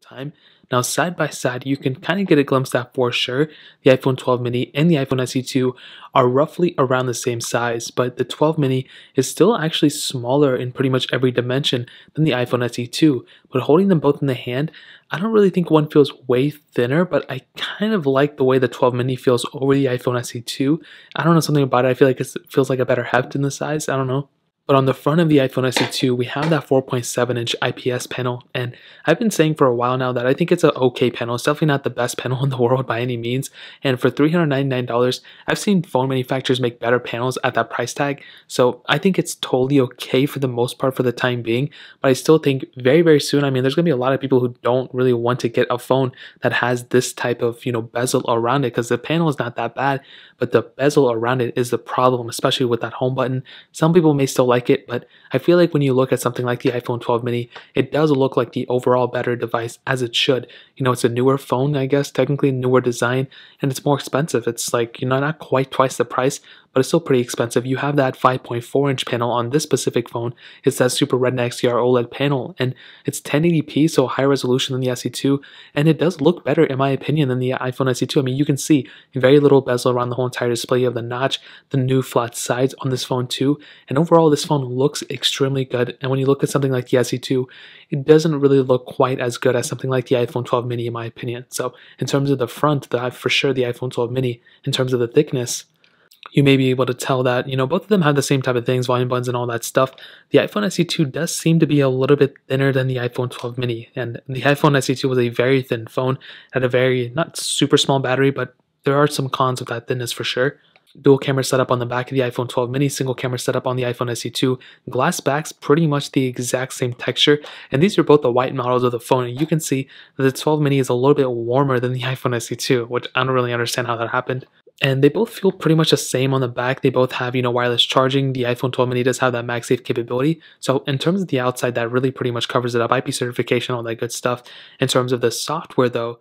time. Now, side by side, you can kind of get a glimpse that for sure the iPhone 12 mini and the iPhone SE 2 are roughly around the same size, but the 12 mini is still actually smaller in pretty much every dimension than the iPhone SE 2. But holding them both in the hand, I don't really think one feels way thinner, but I kind of like the way the 12 mini feels over the iPhone SE 2. I don't know, something about it. I feel like it feels like a better heft in the size. I don't know. But on the front of the iPhone SE2, we have that 4.7-inch IPS panel, and I've been saying for a while now that I think it's an okay panel. It's definitely not the best panel in the world by any means, and for $399, I've seen phone manufacturers make better panels at that price tag, so I think it's totally okay for the most part for the time being, but I still think very, very soon, I mean, there's going to be a lot of people who don't really want to get a phone that has this type of, bezel around it, because the panel is not that bad, but the bezel around it is the problem, especially with that home button. Some people may still like it, but I feel like when you look at something like the iPhone 12 mini, it does look like the overall better device, as it should. It's a newer phone, I guess, technically newer design, and it's more expensive. It's like, not quite twice the price, but it's still pretty expensive. You have that 5.4-inch panel on this specific phone. It's that Super Retina XDR OLED panel, and it's 1080p, so higher resolution than the SE2, and it does look better, in my opinion, than the iPhone SE2. I mean, you can see very little bezel around the whole entire display. You have the notch, the new flat sides on this phone too, and overall, this phone looks extremely good. And when you look at something like the SE2, it doesn't really look quite as good as something like the iPhone 12 mini, in my opinion. So in terms of the front, for sure the iPhone 12 mini. In terms of the thickness, you may be able to tell that, both of them have the same type of things, volume buttons and all that stuff. The iPhone SE2 does seem to be a little bit thinner than the iPhone 12 mini, and the iPhone SE2 was a very thin phone, had a very, not super small battery, but there are some cons of that thinness for sure. Dual camera setup on the back of the iPhone 12 mini, single camera setup on the iPhone SE2, glass backs, pretty much the exact same texture, and these are both the white models of the phone, and you can see that the 12 mini is a little bit warmer than the iPhone SE2, which I don't really understand how that happened. And they both feel pretty much the same on the back. They both have, wireless charging. The iPhone 12 mini does have that MagSafe capability. So in terms of the outside, that really pretty much covers it up. IP certification, all that good stuff. In terms of the software though,